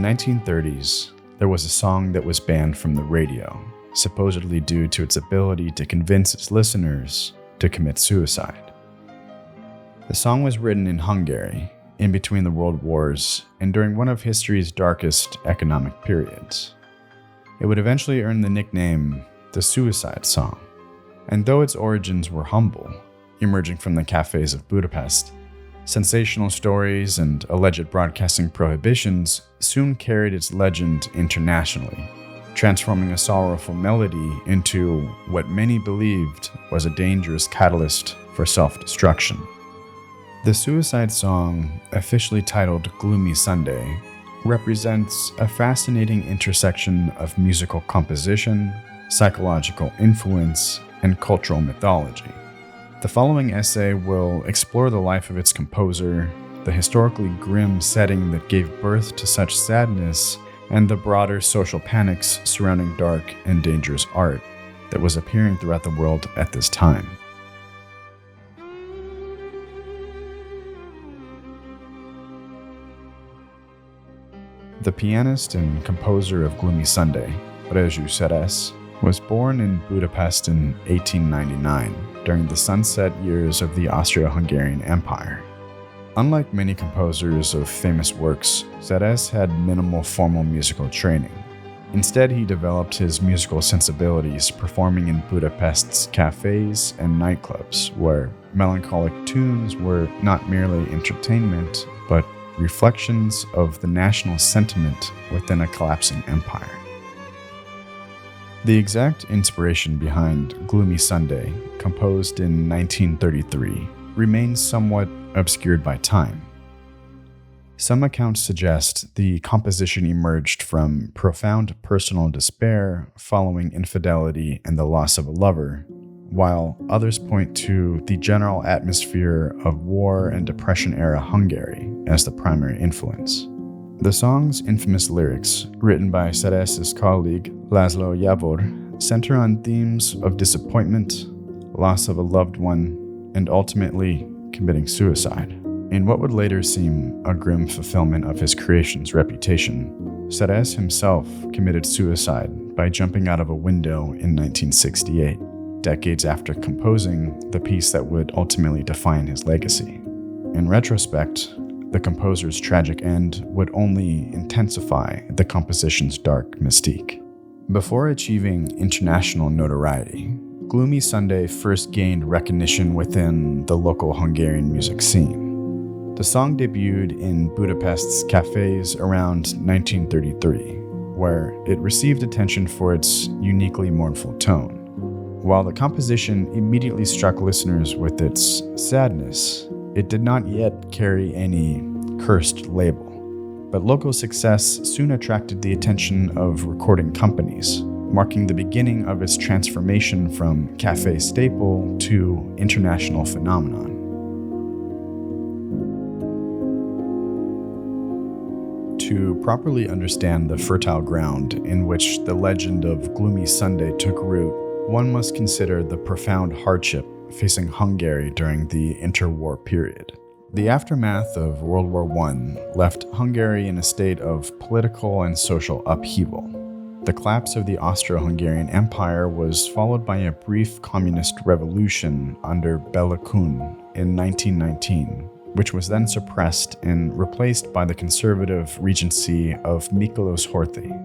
1930s, there was a song that was banned from the radio, supposedly due to its ability to convince its listeners to commit suicide. The song was written in Hungary, in between the world wars, and during one of history's darkest economic periods. It would eventually earn the nickname the Suicide Song, and though its origins were humble, emerging from the cafes of Budapest, sensational stories and alleged broadcasting prohibitions soon carried its legend internationally, transforming a sorrowful melody into what many believed was a dangerous catalyst for self-destruction. The Suicide Song, officially titled Gloomy Sunday, represents a fascinating intersection of musical composition, psychological influence, and cultural mythology. The following essay will explore the life of its composer, the historically grim setting that gave birth to such sadness, and the broader social panics surrounding dark and dangerous art that was appearing throughout the world at this time. The pianist and composer of Gloomy Sunday, Budapest, was born in Budapest in 1899 during the sunset years of the Austro-Hungarian Empire. Unlike many composers of famous works, Zedes had minimal formal musical training. Instead, he developed his musical sensibilities performing in Budapest's cafes and nightclubs, where melancholic tunes were not merely entertainment, but reflections of the national sentiment within a collapsing empire. The exact inspiration behind Gloomy Sunday, composed in 1933, remains somewhat obscured by time. Some accounts suggest the composition emerged from profound personal despair following infidelity and the loss of a lover, while others point to the general atmosphere of war and Depression-era Hungary as the primary influence. The song's infamous lyrics, written by Szedes's colleague Laszlo Javor, center on themes of disappointment, loss of a loved one, and ultimately committing suicide. In what would later seem a grim fulfillment of his creation's reputation, Szedes himself committed suicide by jumping out of a window in 1968, decades after composing the piece that would ultimately define his legacy. In retrospect, the composer's tragic end would only intensify the composition's dark mystique. Before achieving international notoriety, Gloomy Sunday first gained recognition within the local Hungarian music scene. The song debuted in Budapest's cafes around 1933, where it received attention for its uniquely mournful tone. While the composition immediately struck listeners with its sadness, it did not yet carry any cursed label. But local success soon attracted the attention of recording companies, marking the beginning of its transformation from cafe staple to international phenomenon. To properly understand the fertile ground in which the legend of Gloomy Sunday took root, one must consider the profound hardship facing Hungary during the interwar period. The aftermath of World War I left Hungary in a state of political and social upheaval. The collapse of the Austro-Hungarian Empire was followed by a brief communist revolution under Bela Kun in 1919, which was then suppressed and replaced by the conservative regency of Miklos Horthy.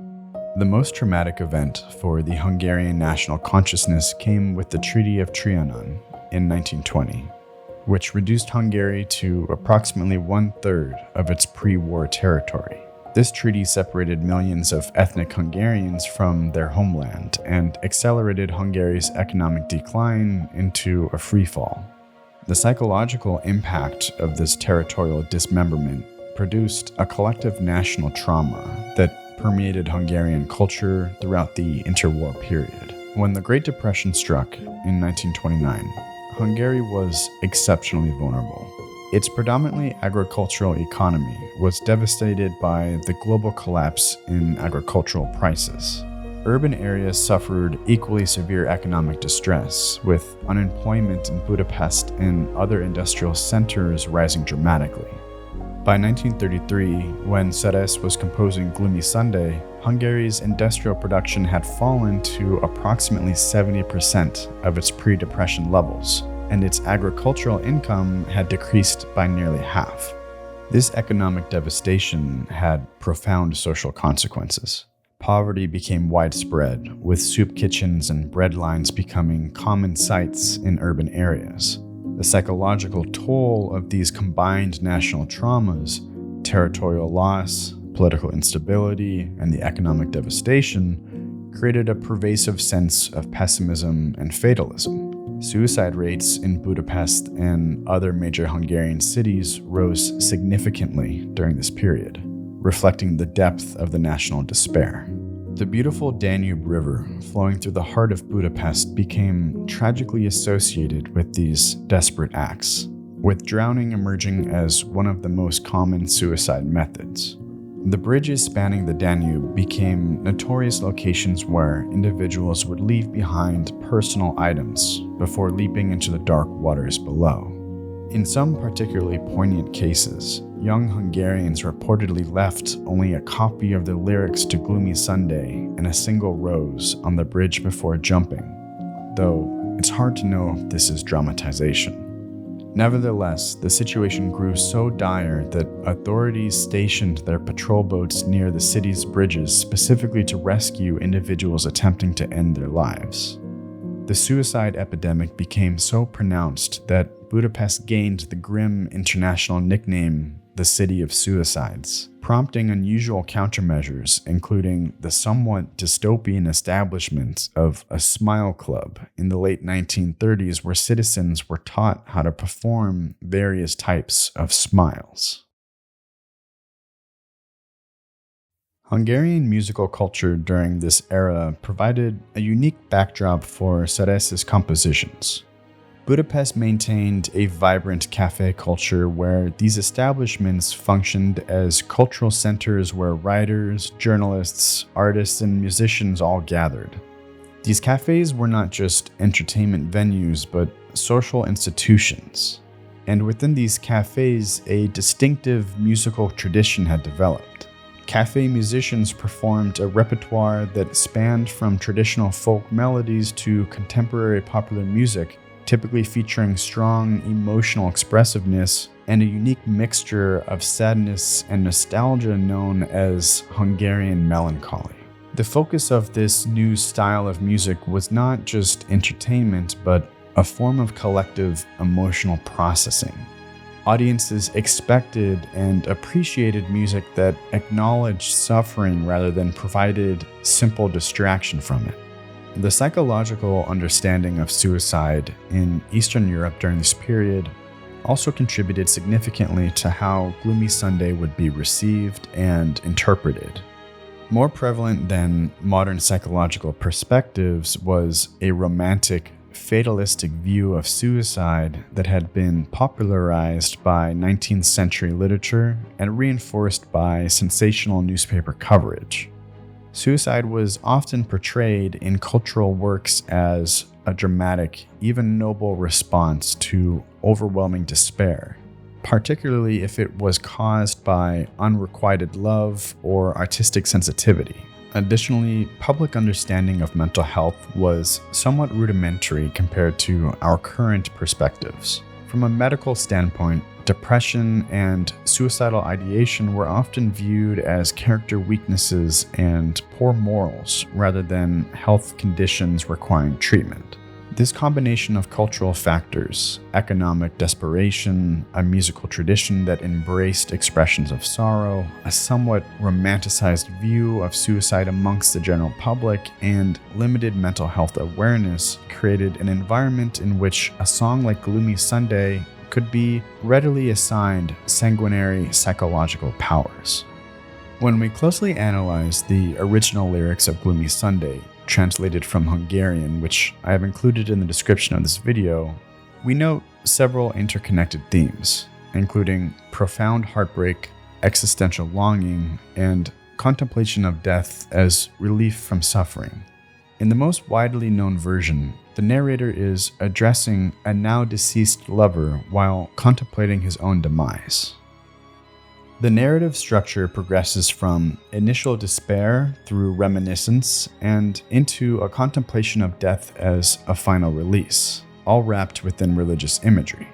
The most traumatic event for the Hungarian national consciousness came with the Treaty of Trianon in 1920, which reduced Hungary to approximately one-third of its pre-war territory. This treaty separated millions of ethnic Hungarians from their homeland and accelerated Hungary's economic decline into a freefall. The psychological impact of this territorial dismemberment produced a collective national trauma that permeated Hungarian culture throughout the interwar period. When the Great Depression struck in 1929, Hungary was exceptionally vulnerable. Its predominantly agricultural economy was devastated by the global collapse in agricultural prices. Urban areas suffered equally severe economic distress, with unemployment in Budapest and other industrial centers rising dramatically. By 1933, when Szeres was composing Gloomy Sunday, Hungary's industrial production had fallen to approximately 70% of its pre-depression levels, and its agricultural income had decreased by nearly half. This economic devastation had profound social consequences. Poverty became widespread, with soup kitchens and bread lines becoming common sights in urban areas. The psychological toll of these combined national traumas, territorial loss, political instability, and the economic devastation created a pervasive sense of pessimism and fatalism. Suicide rates in Budapest and other major Hungarian cities rose significantly during this period, reflecting the depth of the national despair. The beautiful Danube River, flowing through the heart of Budapest, became tragically associated with these desperate acts, with drowning emerging as one of the most common suicide methods. The bridges spanning the Danube became notorious locations where individuals would leave behind personal items before leaping into the dark waters below. In some particularly poignant cases, young Hungarians reportedly left only a copy of the lyrics to Gloomy Sunday and a single rose on the bridge before jumping, though it's hard to know if this is dramatization. Nevertheless, the situation grew so dire that authorities stationed their patrol boats near the city's bridges specifically to rescue individuals attempting to end their lives. The suicide epidemic became so pronounced that Budapest gained the grim international nickname the City of Suicides, prompting unusual countermeasures, including the somewhat dystopian establishment of a smile club in the late 1930s where citizens were taught how to perform various types of smiles. Hungarian musical culture during this era provided a unique backdrop for Szeres's compositions. Budapest maintained a vibrant cafe culture where these establishments functioned as cultural centers where writers, journalists, artists, and musicians all gathered. These cafes were not just entertainment venues, but social institutions. And within these cafes, a distinctive musical tradition had developed. Cafe musicians performed a repertoire that spanned from traditional folk melodies to contemporary popular music, typically featuring strong emotional expressiveness and a unique mixture of sadness and nostalgia known as Hungarian melancholy. The focus of this new style of music was not just entertainment, but a form of collective emotional processing. Audiences expected and appreciated music that acknowledged suffering rather than provided simple distraction from it. The psychological understanding of suicide in Eastern Europe during this period also contributed significantly to how Gloomy Sunday would be received and interpreted. More prevalent than modern psychological perspectives was a romantic, fatalistic view of suicide that had been popularized by 19th century literature and reinforced by sensational newspaper coverage. Suicide was often portrayed in cultural works as a dramatic, even noble response to overwhelming despair, particularly if it was caused by unrequited love or artistic sensitivity. Additionally, public understanding of mental health was somewhat rudimentary compared to our current perspectives. From a medical standpoint, depression and suicidal ideation were often viewed as character weaknesses and poor morals rather than health conditions requiring treatment. This combination of cultural factors, economic desperation, a musical tradition that embraced expressions of sorrow, a somewhat romanticized view of suicide amongst the general public, and limited mental health awareness created an environment in which a song like Gloomy Sunday could be readily assigned sanguinary psychological powers. When we closely analyze the original lyrics of Gloomy Sunday, translated from Hungarian, which I have included in the description of this video, we note several interconnected themes, including profound heartbreak, existential longing, and contemplation of death as relief from suffering. In the most widely known version, the narrator is addressing a now deceased lover while contemplating his own demise. The narrative structure progresses from initial despair through reminiscence and into a contemplation of death as a final release, all wrapped within religious imagery.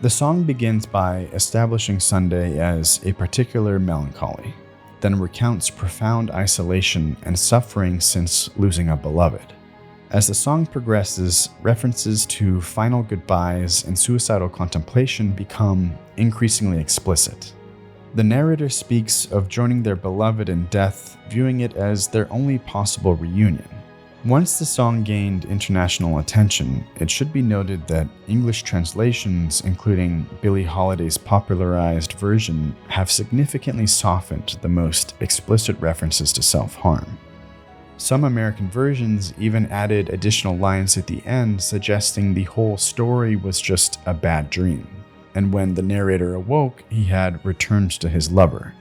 The song begins by establishing Sunday as a particular melancholy, then recounts profound isolation and suffering since losing a beloved. As the song progresses, references to final goodbyes and suicidal contemplation become increasingly explicit. The narrator speaks of joining their beloved in death, viewing it as their only possible reunion. Once the song gained international attention, it should be noted that English translations, including Billie Holiday's popularized version, have significantly softened the most explicit references to self-harm. Some American versions even added additional lines at the end suggesting the whole story was just a bad dream, and when the narrator awoke, he had returned to his lover,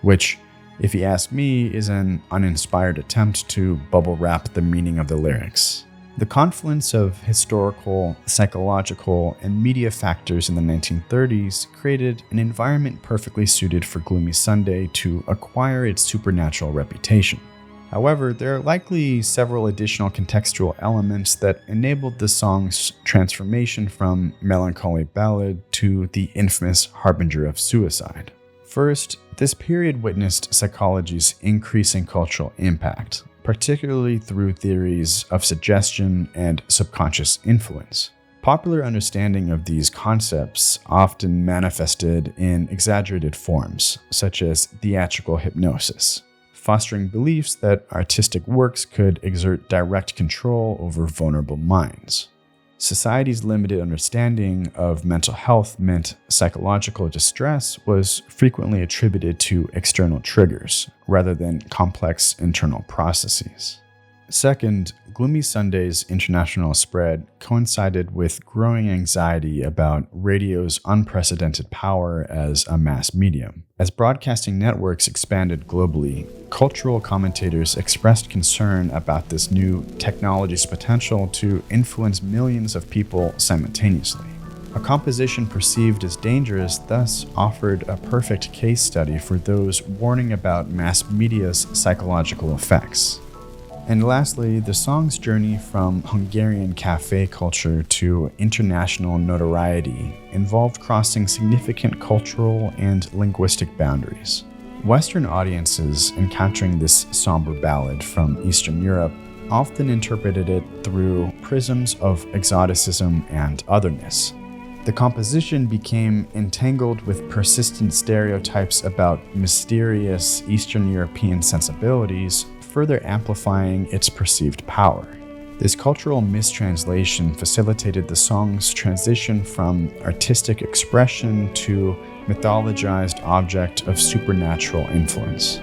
which, if you ask me, is an uninspired attempt to bubble wrap the meaning of the lyrics. The confluence of historical, psychological, and media factors in the 1930s created an environment perfectly suited for Gloomy Sunday to acquire its supernatural reputation. However, there are likely several additional contextual elements that enabled the song's transformation from melancholy ballad to the infamous harbinger of suicide. First, this period witnessed psychology's increasing cultural impact, particularly through theories of suggestion and subconscious influence. Popular understanding of these concepts often manifested in exaggerated forms, such as theatrical hypnosis, fostering beliefs that artistic works could exert direct control over vulnerable minds. Society's limited understanding of mental health meant psychological distress was frequently attributed to external triggers rather than complex internal processes. Second, Gloomy Sunday's international spread coincided with growing anxiety about radio's unprecedented power as a mass medium. As broadcasting networks expanded globally, cultural commentators expressed concern about this new technology's potential to influence millions of people simultaneously. A composition perceived as dangerous thus offered a perfect case study for those warning about mass media's psychological effects. And lastly, the song's journey from Hungarian cafe culture to international notoriety involved crossing significant cultural and linguistic boundaries. Western audiences encountering this somber ballad from Eastern Europe often interpreted it through prisms of exoticism and otherness. The composition became entangled with persistent stereotypes about mysterious Eastern European sensibilities, further amplifying its perceived power. This cultural mistranslation facilitated the song's transition from artistic expression to mythologized object of supernatural influence.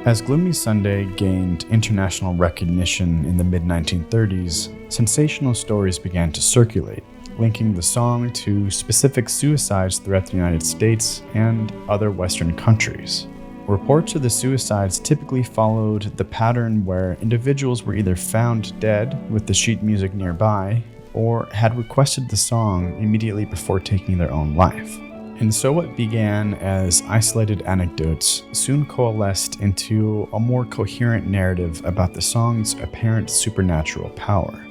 As Gloomy Sunday gained international recognition in the mid-1930s, sensational stories began to circulate, linking the song to specific suicides throughout the United States and other Western countries. Reports of the suicides typically followed the pattern where individuals were either found dead with the sheet music nearby or had requested the song immediately before taking their own life. And so what began as isolated anecdotes soon coalesced into a more coherent narrative about the song's apparent supernatural power.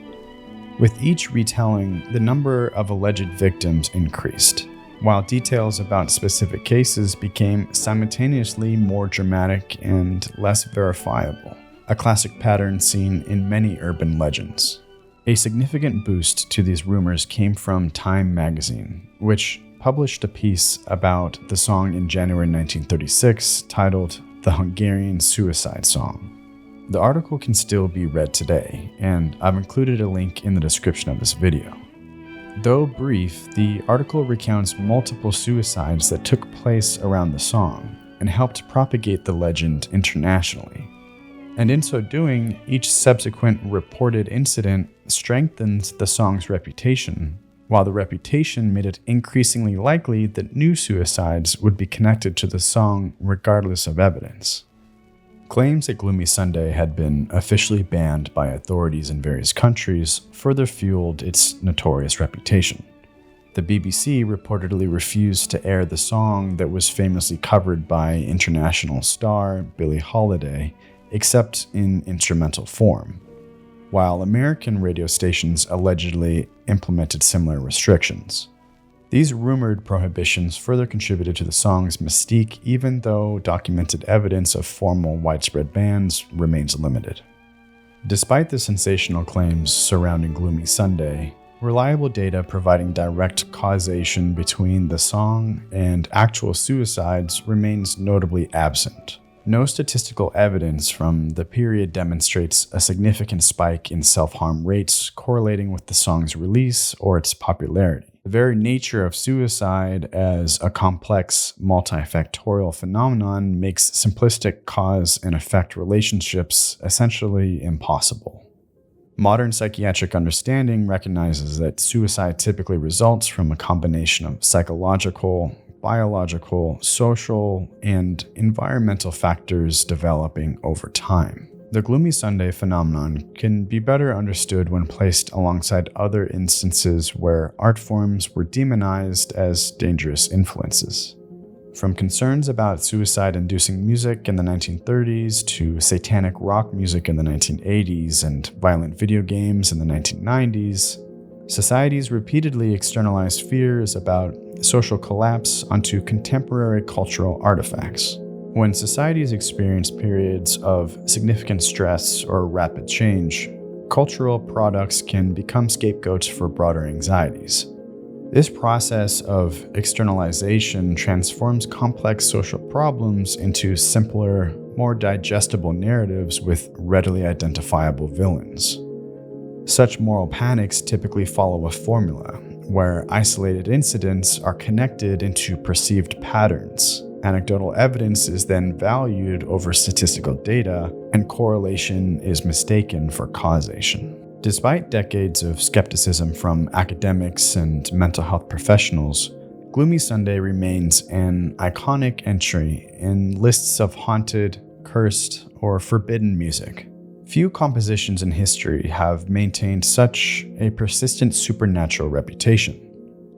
With each retelling, the number of alleged victims increased, while details about specific cases became simultaneously more dramatic and less verifiable, a classic pattern seen in many urban legends. A significant boost to these rumors came from Time magazine, which published a piece about the song in January 1936 titled "The Hungarian Suicide Song." The article can still be read today, and I've included a link in the description of this video. Though brief, the article recounts multiple suicides that took place around the song and helped propagate the legend internationally. And in so doing, each subsequent reported incident strengthens the song's reputation, while the reputation made it increasingly likely that new suicides would be connected to the song regardless of evidence. Claims that Gloomy Sunday had been officially banned by authorities in various countries further fueled its notorious reputation. The BBC reportedly refused to air the song that was famously covered by international star Billie Holiday, except in instrumental form, while American radio stations allegedly implemented similar restrictions. These rumored prohibitions further contributed to the song's mystique, even though documented evidence of formal widespread bans remains limited. Despite the sensational claims surrounding Gloomy Sunday, reliable data providing direct causation between the song and actual suicides remains notably absent. No statistical evidence from the period demonstrates a significant spike in self-harm rates correlating with the song's release or its popularity. The very nature of suicide as a complex, multifactorial phenomenon makes simplistic cause and effect relationships essentially impossible. Modern psychiatric understanding recognizes that suicide typically results from a combination of psychological, biological, social, and environmental factors developing over time. The Gloomy Sunday phenomenon can be better understood when placed alongside other instances where art forms were demonized as dangerous influences. From concerns about suicide-inducing music in the 1930s to satanic rock music in the 1980s and violent video games in the 1990s, societies repeatedly externalized fears about social collapse onto contemporary cultural artifacts. When societies experience periods of significant stress or rapid change, cultural products can become scapegoats for broader anxieties. This process of externalization transforms complex social problems into simpler, more digestible narratives with readily identifiable villains. Such moral panics typically follow a formula, where isolated incidents are connected into perceived patterns. Anecdotal evidence is then valued over statistical data, and correlation is mistaken for causation. Despite decades of skepticism from academics and mental health professionals, Gloomy Sunday remains an iconic entry in lists of haunted, cursed, or forbidden music. Few compositions in history have maintained such a persistent supernatural reputation.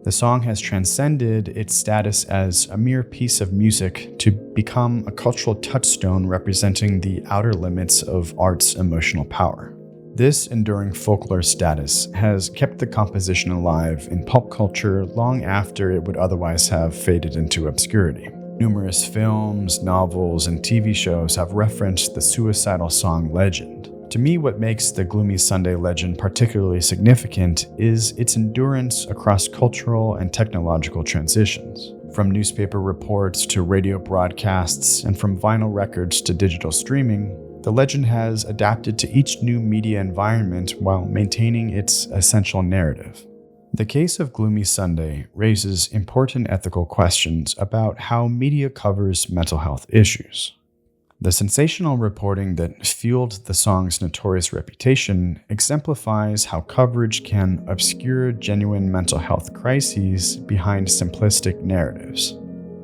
The song has transcended its status as a mere piece of music to become a cultural touchstone representing the outer limits of art's emotional power. This enduring folklore status has kept the composition alive in pulp culture long after it would otherwise have faded into obscurity. Numerous films, novels, and TV shows have referenced the suicidal song legend. To me, what makes the Gloomy Sunday legend particularly significant is its endurance across cultural and technological transitions. From newspaper reports to radio broadcasts, and from vinyl records to digital streaming, the legend has adapted to each new media environment while maintaining its essential narrative. The case of Gloomy Sunday raises important ethical questions about how media covers mental health issues. The sensational reporting that fueled the song's notorious reputation exemplifies how coverage can obscure genuine mental health crises behind simplistic narratives.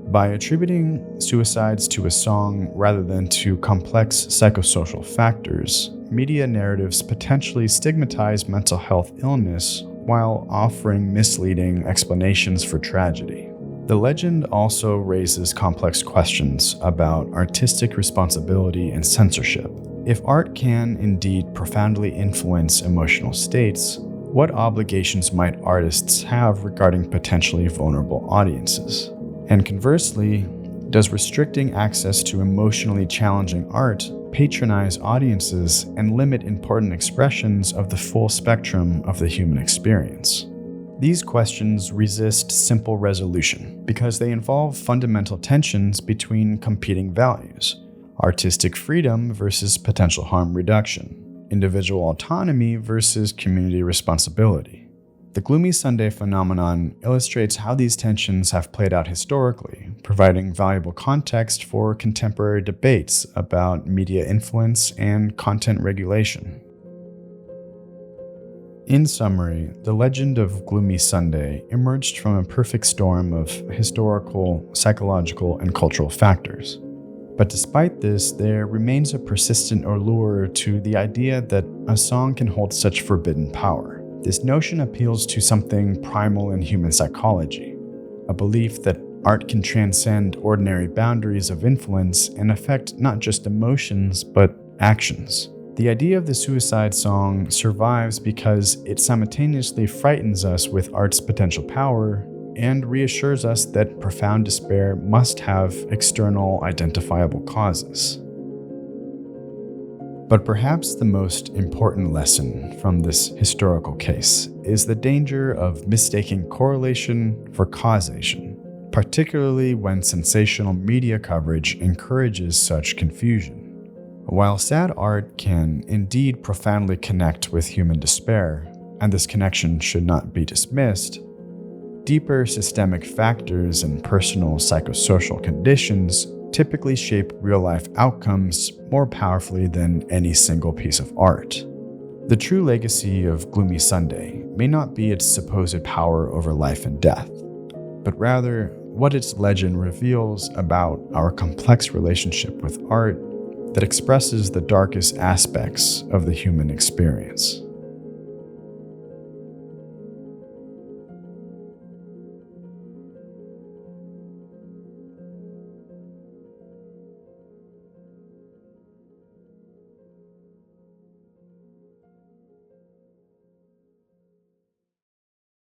By attributing suicides to a song rather than to complex psychosocial factors, media narratives potentially stigmatize mental health illness while offering misleading explanations for tragedy. The legend also raises complex questions about artistic responsibility and censorship. If art can indeed profoundly influence emotional states, what obligations might artists have regarding potentially vulnerable audiences? And conversely, does restricting access to emotionally challenging art patronize audiences and limit important expressions of the full spectrum of the human experience? These questions resist simple resolution because they involve fundamental tensions between competing values: artistic freedom versus potential harm reduction, individual autonomy versus community responsibility. The Gloomy Sunday phenomenon illustrates how these tensions have played out historically, providing valuable context for contemporary debates about media influence and content regulation. In summary, the legend of Gloomy Sunday emerged from a perfect storm of historical, psychological, and cultural factors. But despite this, there remains a persistent allure to the idea that a song can hold such forbidden power. This notion appeals to something primal in human psychology, a belief that art can transcend ordinary boundaries of influence and affect not just emotions, but actions. The idea of the suicide song survives because it simultaneously frightens us with art's potential power and reassures us that profound despair must have external identifiable causes. But perhaps the most important lesson from this historical case is the danger of mistaking correlation for causation, particularly when sensational media coverage encourages such confusion. While sad art can indeed profoundly connect with human despair, and this connection should not be dismissed, deeper systemic factors and personal psychosocial conditions typically shape real-life outcomes more powerfully than any single piece of art. The true legacy of Gloomy Sunday may not be its supposed power over life and death, but rather what its legend reveals about our complex relationship with art that expresses the darkest aspects of the human experience.